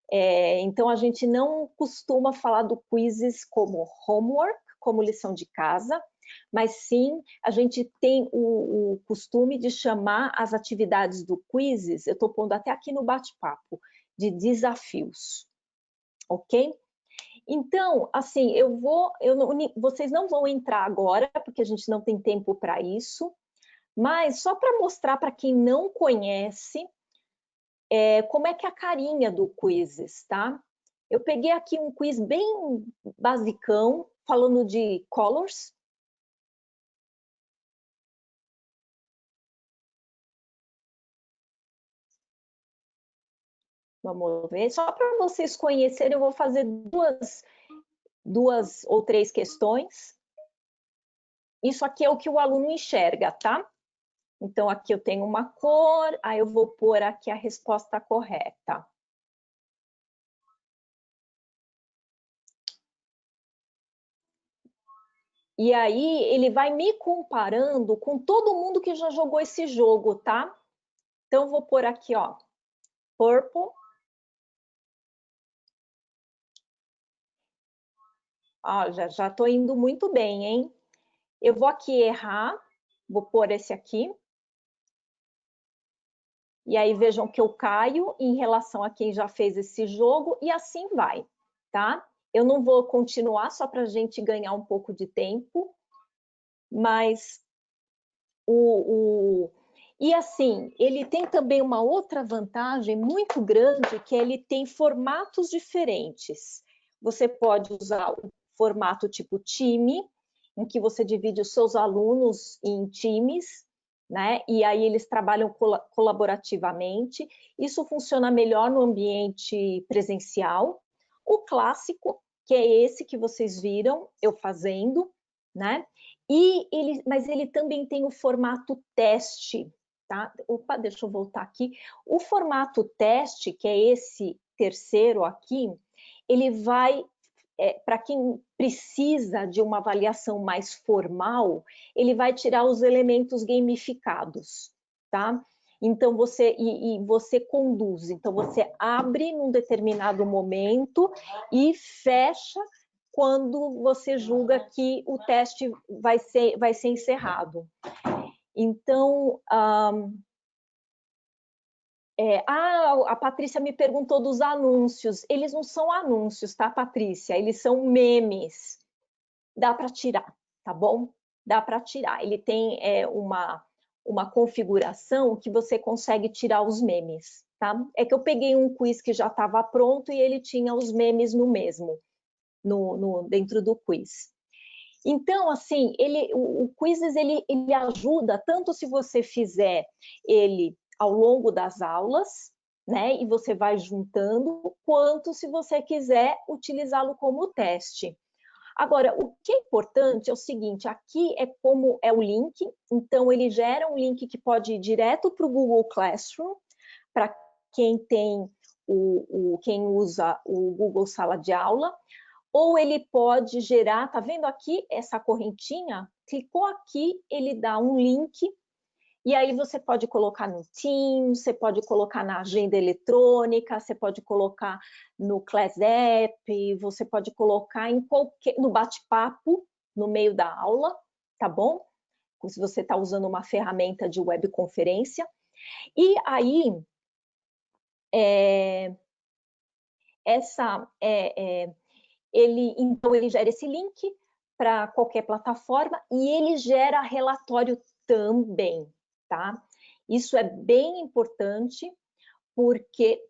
Speaker 2: Então, a gente não costuma falar do Quizzes como homework, como lição de casa, mas sim, a gente tem o costume de chamar as atividades do Quizzes, eu estou pondo até aqui no bate-papo, de desafios, ok? Então, assim, vocês não vão entrar agora, porque a gente não tem tempo para isso, mas só para mostrar para quem não conhece, como é que é a carinha do Quizzes, tá? Eu peguei aqui um quiz bem basicão, falando de colors. Vamos ver. Só para vocês conhecerem, eu vou fazer duas ou três questões. Isso aqui é o que o aluno enxerga, tá? Então, aqui eu tenho uma cor, aí eu vou pôr aqui a resposta correta. E aí, ele vai me comparando com todo mundo que já jogou esse jogo, tá? Então, eu vou pôr aqui, ó, purple. Ó, já tô indo muito bem, hein? Eu vou aqui errar, vou pôr esse aqui. E aí, vejam que eu caio em relação a quem já fez esse jogo, e assim vai, tá? Eu não vou continuar só para a gente ganhar um pouco de tempo, mas e assim, ele tem também uma outra vantagem muito grande, que ele tem formatos diferentes. Você pode usar o formato tipo time, em que você divide os seus alunos em times, né? E aí eles trabalham colaborativamente. Isso funciona melhor no ambiente presencial. O clássico, que é esse que vocês viram eu fazendo, né? Mas ele também tem o formato teste, tá? Opa, deixa eu voltar aqui. O formato teste, que é esse terceiro aqui, ele vai para quem precisa de uma avaliação mais formal, ele vai tirar os elementos gamificados, tá? Então, você conduz. Então, você abre num determinado momento e fecha quando você julga que o teste vai ser encerrado. Então, a Patrícia me perguntou dos anúncios. Eles não são anúncios, tá, Patrícia? Eles são memes. Dá para tirar, tá bom? Dá para tirar. Ele tem uma configuração que você consegue tirar os memes, tá? É que eu peguei um quiz que já estava pronto e ele tinha os memes no mesmo, dentro do quiz. Então, assim, o Quizzes, ele ajuda tanto se você fizer ele ao longo das aulas, né, e você vai juntando, quanto se você quiser utilizá-lo como teste. Agora, o que é importante é o seguinte, aqui é como é o link, então ele gera um link que pode ir direto para o Google Classroom, para quem tem quem usa o Google Sala de Aula, ou ele pode gerar, tá vendo aqui essa correntinha? Clicou aqui, ele dá um link, e aí você pode colocar no Teams, você pode colocar na agenda eletrônica, você pode colocar no Class App, você pode colocar no bate-papo, no meio da aula, tá bom? Se você está usando uma ferramenta de webconferência. E aí, então ele gera esse link para qualquer plataforma e ele gera relatório também, tá? Isso é bem importante porque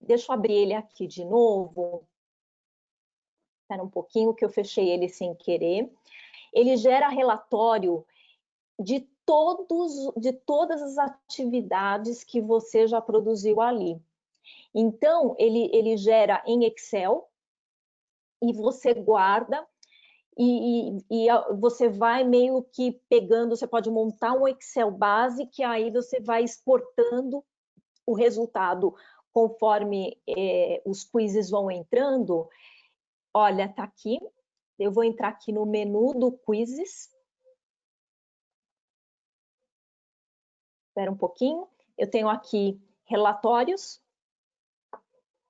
Speaker 2: deixa eu abrir ele aqui de novo. Espera um pouquinho que eu fechei ele sem querer. Ele gera relatório de todas as atividades que você já produziu ali. Então, ele gera em Excel e você guarda e você vai meio que pegando, você pode montar um Excel base que aí você vai exportando o resultado conforme os quizzes vão entrando. Olha, tá aqui, eu vou entrar aqui no menu do quizzes. Espera um pouquinho, eu tenho aqui relatórios.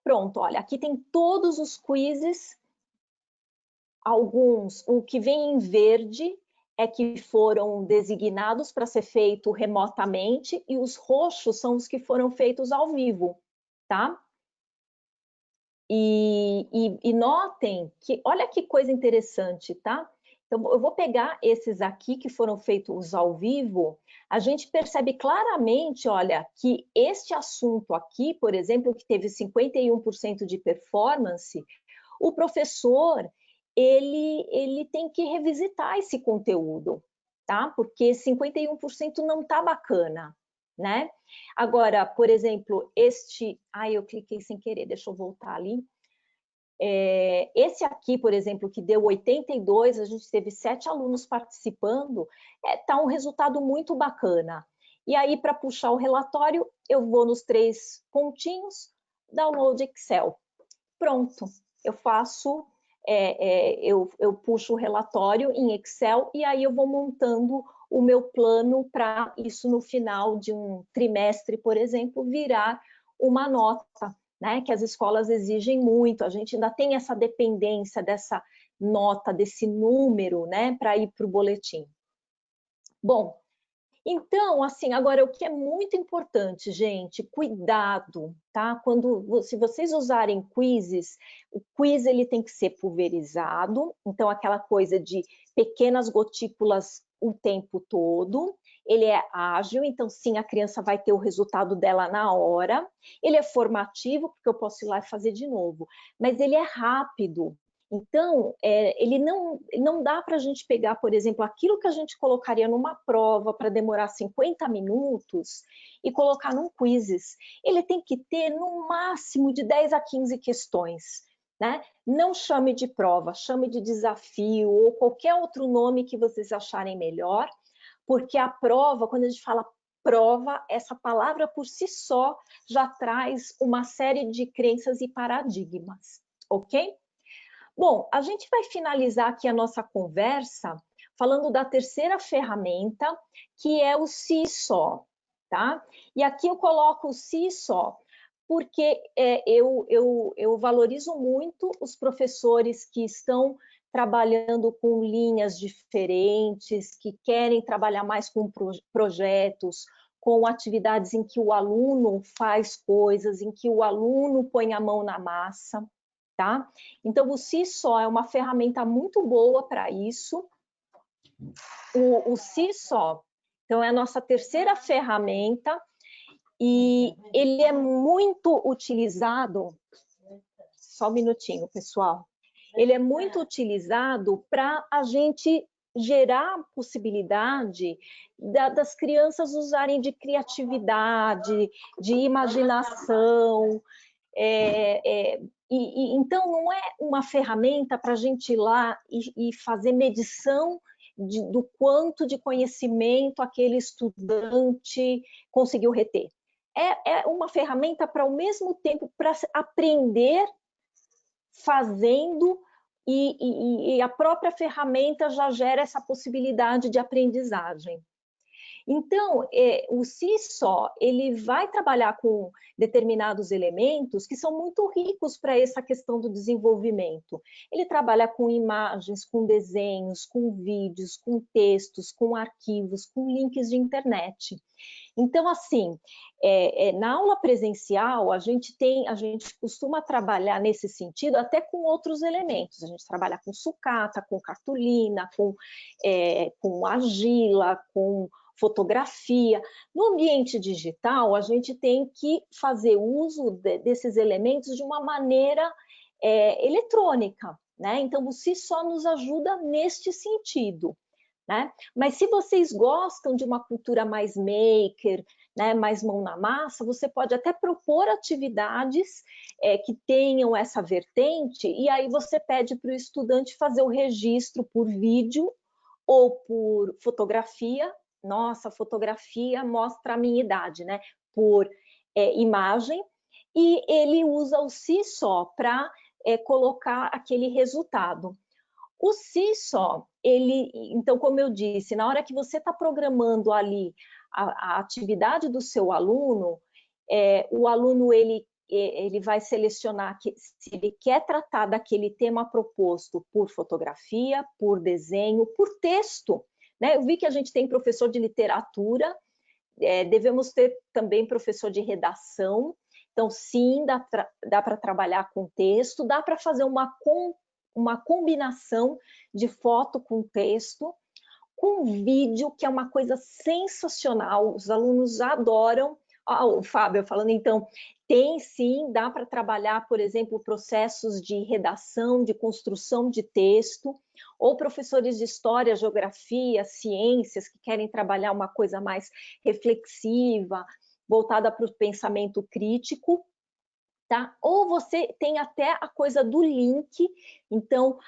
Speaker 2: Pronto, olha, aqui tem todos os quizzes. Alguns, o que vem em verde é que foram designados para ser feito remotamente e os roxos são os que foram feitos ao vivo, tá? E notem que, olha que coisa interessante, tá? Então, eu vou pegar esses aqui que foram feitos ao vivo, a gente percebe claramente, olha, que este assunto aqui, por exemplo, que teve 51% de performance, o professor, ele tem que revisitar esse conteúdo, tá? Porque 51% não tá bacana, né? Agora, por exemplo, eu cliquei sem querer, deixa eu voltar ali. Esse aqui, por exemplo, que deu 82, a gente teve 7 alunos participando, tá um resultado muito bacana. E aí, para puxar o relatório, eu vou nos 3 pontinhos, download Excel. Pronto, eu faço, eu puxo o relatório em Excel e aí eu vou montando o meu plano para isso no final de um trimestre, por exemplo, virar uma nota, né? Que as escolas exigem muito, a gente ainda tem essa dependência dessa nota, desse número, né? Para ir para o boletim. Bom, então, assim, agora o que é muito importante, gente, cuidado, tá? Se vocês usarem quizzes, o quiz ele tem que ser pulverizado, então aquela coisa de pequenas gotículas o tempo todo. Ele é ágil, então sim, a criança vai ter o resultado dela na hora. Ele é formativo, porque eu posso ir lá e fazer de novo, mas ele é rápido. Então, ele não dá para a gente pegar, por exemplo, aquilo que a gente colocaria numa prova para demorar 50 minutos e colocar num quizzes. Ele tem que ter, no máximo, de 10 a 15 questões, né? Não chame de prova, chame de desafio ou qualquer outro nome que vocês acharem melhor, porque a prova, quando a gente fala prova, essa palavra por si só já traz uma série de crenças e paradigmas. ok? Bom, a gente vai finalizar aqui a nossa conversa falando da terceira ferramenta, que é o Seesaw, tá? E aqui eu coloco o Seesaw porque eu valorizo muito os professores que estão trabalhando com linhas diferentes, que querem trabalhar mais com projetos, com atividades em que o aluno faz coisas, em que o aluno põe a mão na massa, tá? Então, o Seesaw é uma ferramenta muito boa para isso. O Seesaw, então, é a nossa terceira ferramenta e ele é muito utilizado. Só um minutinho, pessoal. Ele é muito utilizado para a gente gerar a possibilidade das crianças usarem de criatividade, de imaginação. Então, não é uma ferramenta para a gente ir lá e fazer medição do quanto de conhecimento aquele estudante conseguiu reter. É uma ferramenta para, ao mesmo tempo, para aprender fazendo, e a própria ferramenta já gera essa possibilidade de aprendizagem. Então, o Seesaw, ele vai trabalhar com determinados elementos que são muito ricos para essa questão do desenvolvimento. Ele trabalha com imagens, com desenhos, com vídeos, com textos, com arquivos, com links de internet. Então, assim, na aula presencial, a gente costuma trabalhar nesse sentido até com outros elementos. A gente trabalha com sucata, com cartolina, com argila, com fotografia. No ambiente digital, a gente tem que fazer uso desses elementos de uma maneira eletrônica, né? Então, o Seesaw nos ajuda neste sentido, né? Mas se vocês gostam de uma cultura mais maker, né, mais mão na massa, você pode até propor atividades que tenham essa vertente, e aí você pede para o estudante fazer o registro por vídeo ou por fotografia. Nossa, fotografia mostra a minha idade, né? Por imagem, e ele usa o Seesaw para colocar aquele resultado. O Seesaw, então, como eu disse, na hora que você está programando ali a atividade do seu aluno, o aluno ele vai selecionar se ele quer tratar daquele tema proposto por fotografia, por desenho, por texto, né? Eu vi que a gente tem professor de literatura, devemos ter também professor de redação. Então, sim, dá para trabalhar com texto, dá para fazer uma combinação de foto com texto, com vídeo, que é uma coisa sensacional, os alunos adoram. O Fábio falando, então, tem sim, dá para trabalhar, por exemplo, processos de redação, de construção de texto, ou professores de história, geografia, ciências, que querem trabalhar uma coisa mais reflexiva, voltada para o pensamento crítico. Tá? Ou você tem até a coisa do link, então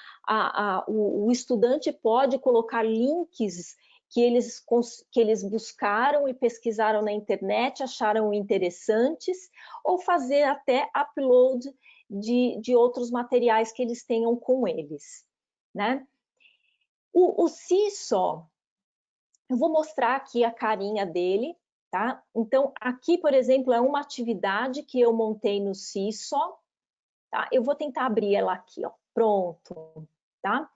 Speaker 2: o estudante pode colocar links que eles buscaram e pesquisaram na internet, acharam interessantes, ou fazer até upload de outros materiais que eles tenham com eles, né? O Seesaw, eu vou mostrar aqui a carinha dele, tá? Então, aqui, por exemplo, é uma atividade que eu montei no Seesaw, tá? Eu vou tentar abrir ela aqui, ó. Pronto, tá?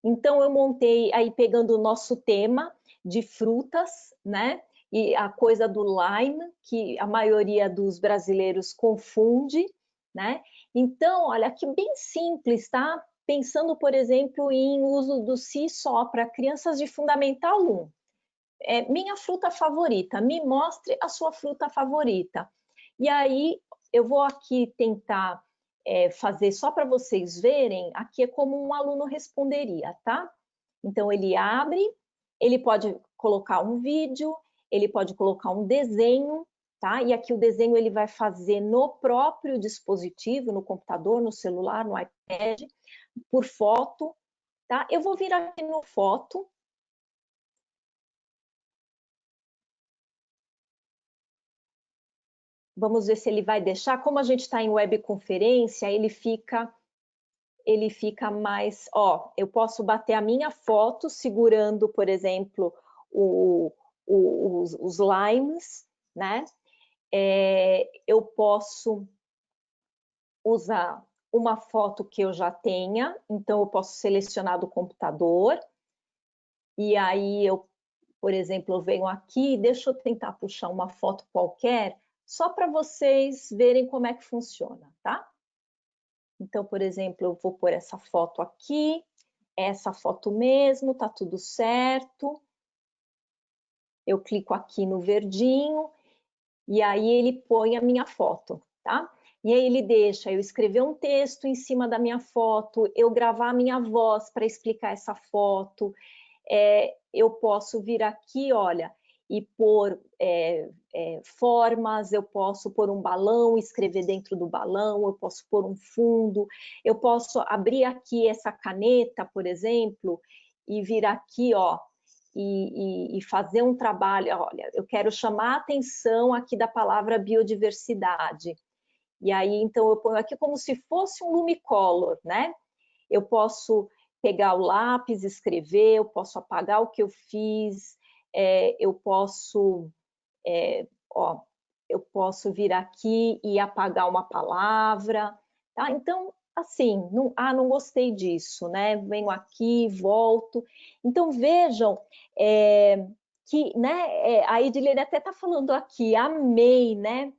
Speaker 2: Então, eu montei aí pegando o nosso tema de frutas, né? E a coisa do lime, que a maioria dos brasileiros confunde, né? Então, olha que bem simples, tá? Pensando, por exemplo, em uso do Seesaw para crianças de Fundamental 1. Minha fruta favorita, me mostre a sua fruta favorita. E aí, eu vou aqui tentar fazer só para vocês verem, aqui é como um aluno responderia, tá? Então, ele abre, ele pode colocar um vídeo, ele pode colocar um desenho, tá? E aqui o desenho ele vai fazer no próprio dispositivo, no computador, no celular, no iPad, por foto, tá? Eu vou vir aqui no foto. Vamos ver se ele vai deixar. Como a gente está em webconferência, ele fica ele fica mais, ó, eu posso bater a minha foto segurando, por exemplo, os limes, né? Eu posso usar uma foto que eu já tenha, então eu posso selecionar do computador, e aí eu, por exemplo, eu venho aqui, deixa eu tentar puxar uma foto qualquer, só para vocês verem como é que funciona, tá? Então, por exemplo, eu vou pôr essa foto aqui, essa foto mesmo, tá tudo certo. Eu clico aqui no verdinho, e aí ele põe a minha foto, tá? E aí ele deixa eu escrever um texto em cima da minha foto, eu gravar a minha voz para explicar essa foto, eu posso vir aqui, olha, e pôr formas, eu posso pôr um balão, escrever dentro do balão, eu posso pôr um fundo, eu posso abrir aqui essa caneta, por exemplo, e vir aqui, ó, e fazer um trabalho, olha, eu quero chamar a atenção aqui da palavra biodiversidade. E aí, então, eu ponho aqui como se fosse um Lumicolor, né? Eu posso pegar o lápis, escrever, eu posso apagar o que eu fiz, eu posso, ó, eu posso vir aqui e apagar uma palavra, tá? Então, assim, não gostei disso, né? Venho aqui, volto. Então, vejam que, né, a Edilene até está falando aqui, amei, né?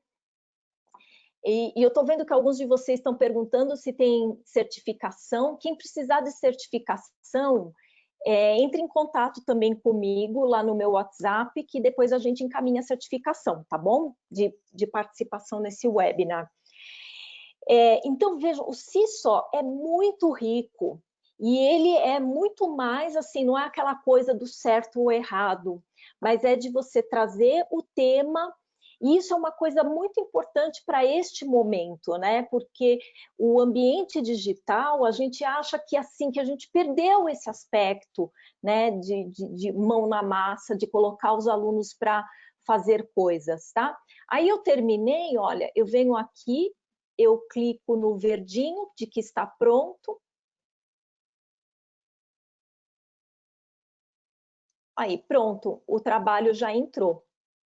Speaker 2: E eu estou vendo que alguns de vocês estão perguntando se tem certificação. Quem precisar de certificação, entre em contato também comigo lá no meu WhatsApp, que depois a gente encaminha a certificação, tá bom? De participação nesse webinar. Então, vejam, o CISO é muito rico e ele é muito mais, assim, não é aquela coisa do certo ou errado, mas é de você trazer o tema. E isso é uma coisa muito importante para este momento, né? Porque o ambiente digital, a gente acha que assim, que a gente perdeu esse aspecto, né? De mão na massa, de colocar os alunos para fazer coisas, tá? Aí eu terminei, olha, eu venho aqui, eu clico no verdinho de que está pronto. Aí, pronto, o trabalho já entrou,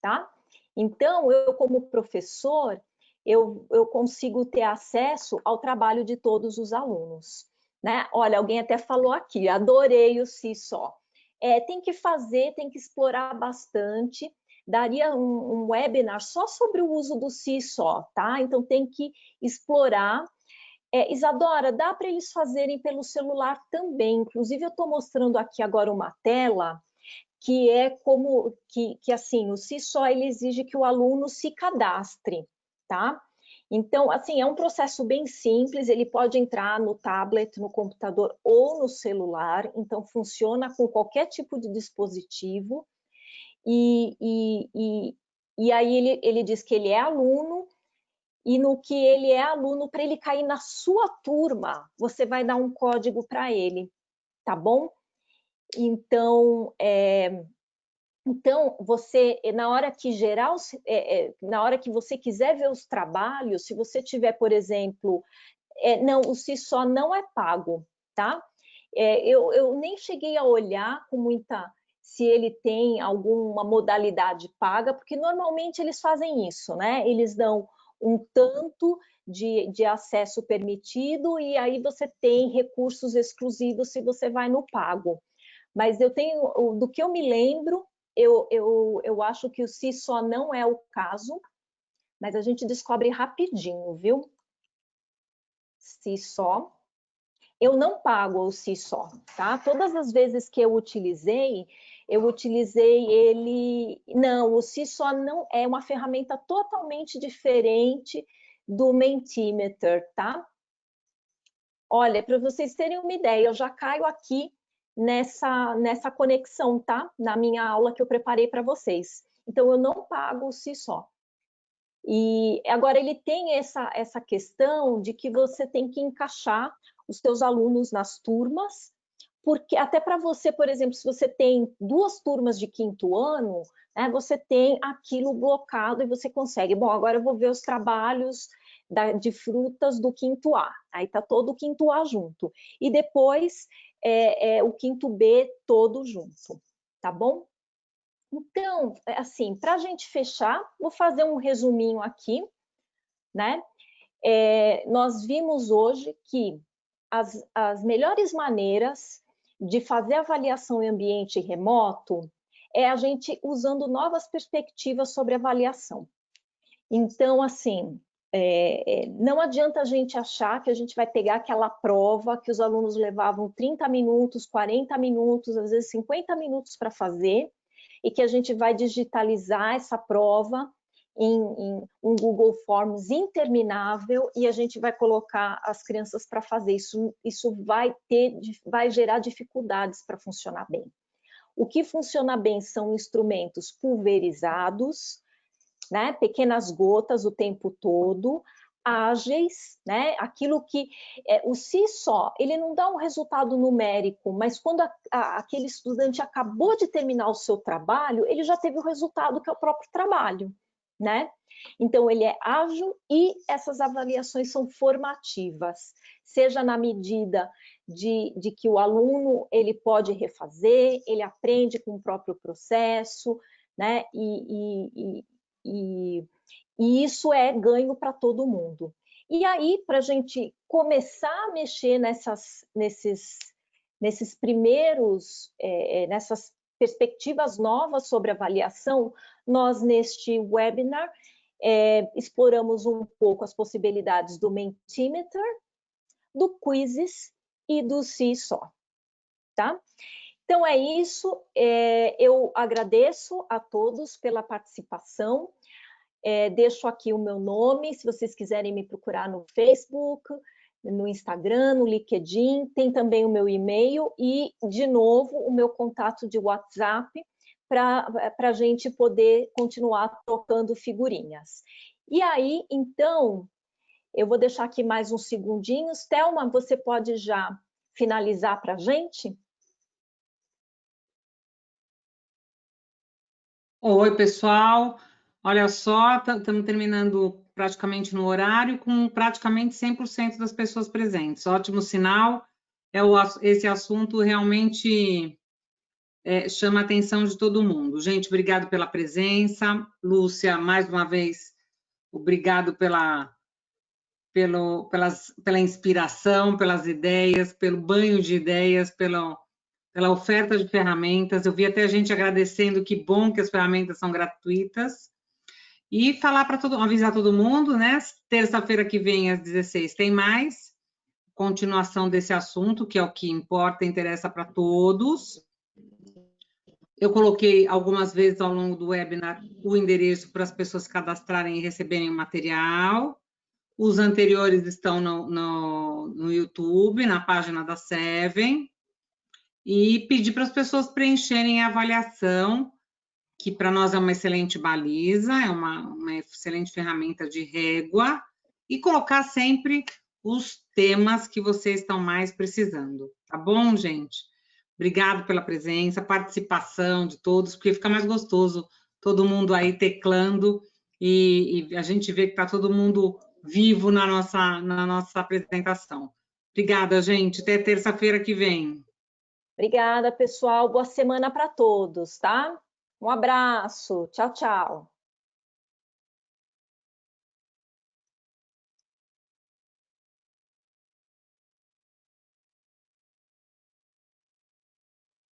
Speaker 2: tá? Então, eu como professor, eu consigo ter acesso ao trabalho de todos os alunos, né? Olha, alguém até falou aqui, adorei o CISO. Tem que fazer, tem que explorar bastante. Daria um webinar só sobre o uso do CISO, tá? Então, tem que explorar. Isadora, dá para eles fazerem pelo celular também. Inclusive, eu estou mostrando aqui agora uma tela que é como que assim, o CISO ele exige que o aluno se cadastre, tá? Então, assim, é um processo bem simples, ele pode entrar no tablet, no computador ou no celular, então funciona com qualquer tipo de dispositivo, e aí ele diz que ele é aluno, e no que ele é aluno, para ele cair na sua turma, você vai dar um código para ele, tá bom? Então, você, na hora que gerar, na hora que você quiser ver os trabalhos, se você tiver, por exemplo, não, o CISO não é pago, tá? Eu nem cheguei a olhar com muita, se ele tem alguma modalidade paga, porque normalmente eles fazem isso, né? Eles dão um tanto de acesso permitido e aí você tem recursos exclusivos se você vai no pago. Mas eu tenho, do que eu me lembro, eu acho que o CISO não é o caso, mas a gente descobre rapidinho, viu? CISO. Eu não pago o CISO, tá? Todas as vezes que eu utilizei ele... Não, o CISO não é uma ferramenta totalmente diferente do Mentimeter, tá? Olha, para vocês terem uma ideia, eu já caio aqui nessa conexão, tá? Na minha aula que eu preparei para vocês. Então, eu não pago o CISO. E agora ele tem essa questão de que você tem que encaixar os seus alunos nas turmas, porque até para você, por exemplo, se você tem 2 turmas de 5º ano, né, você tem aquilo blocado e você consegue. Bom, agora eu vou ver os trabalhos de frutas do quinto A. Aí está todo o quinto A junto. E depois o quinto B todo junto, tá bom? Então, assim, para a gente fechar, vou fazer um resuminho aqui, né? Nós vimos hoje que as melhores maneiras de fazer avaliação em ambiente remoto é a gente usando novas perspectivas sobre avaliação. Então, assim, não adianta a gente achar que a gente vai pegar aquela prova que os alunos levavam 30 minutos, 40 minutos, às vezes 50 minutos para fazer, e que a gente vai digitalizar essa prova em um Google Forms interminável e a gente vai colocar as crianças para fazer. Isso vai gerar dificuldades para funcionar bem. O que funciona bem são instrumentos pulverizados, né, pequenas gotas o tempo todo, ágeis, né, aquilo que o si só, ele não dá um resultado numérico, mas quando aquele estudante acabou de terminar o seu trabalho, ele já teve o resultado que é o próprio trabalho, né? Então ele é ágil e essas avaliações são formativas, seja na medida de que o aluno ele pode refazer, ele aprende com o próprio processo, né? E isso é ganho para todo mundo. E aí, para a gente começar a mexer nesses primeiros, nessas perspectivas novas sobre avaliação, nós neste webinar exploramos um pouco as possibilidades do Mentimeter, do Quizzes e do Seesaw, tá? Então é isso, eu agradeço a todos pela participação, deixo aqui o meu nome, se vocês quiserem me procurar no Facebook, no Instagram, no LinkedIn, tem também o meu e-mail e, de novo, o meu contato de WhatsApp para a gente poder continuar trocando figurinhas. E aí, então, eu vou deixar aqui mais uns segundinhos. Thelma, você pode já finalizar para a gente?
Speaker 3: Oi, pessoal. Olha só, estamos terminando praticamente no horário, com praticamente 100% das pessoas presentes. Ótimo sinal. Esse assunto realmente chama a atenção de todo mundo. Gente, obrigado pela presença. Lúcia, mais uma vez, obrigado pela inspiração, pelas ideias, pelo banho de ideias, pela oferta de ferramentas. Eu vi até a gente agradecendo, que bom que as ferramentas são gratuitas. E falar para avisar todo mundo, né? Terça-feira que vem, às 16, tem mais continuação desse assunto, que é o que importa e interessa para todos. Eu coloquei algumas vezes ao longo do webinar o endereço para as pessoas se cadastrarem e receberem o material. Os anteriores estão no YouTube, na página da Seven. E pedir para as pessoas preencherem a avaliação, que para nós é uma excelente baliza, é uma excelente ferramenta de régua, e colocar sempre os temas que vocês estão mais precisando. Tá bom, gente? Obrigado pela presença, participação de todos, porque fica mais gostoso todo mundo aí teclando e a gente vê que está todo mundo vivo na nossa apresentação. Obrigada, gente. Até terça-feira que vem.
Speaker 2: Obrigada, pessoal. Boa semana para todos, tá? Um abraço. Tchau, tchau.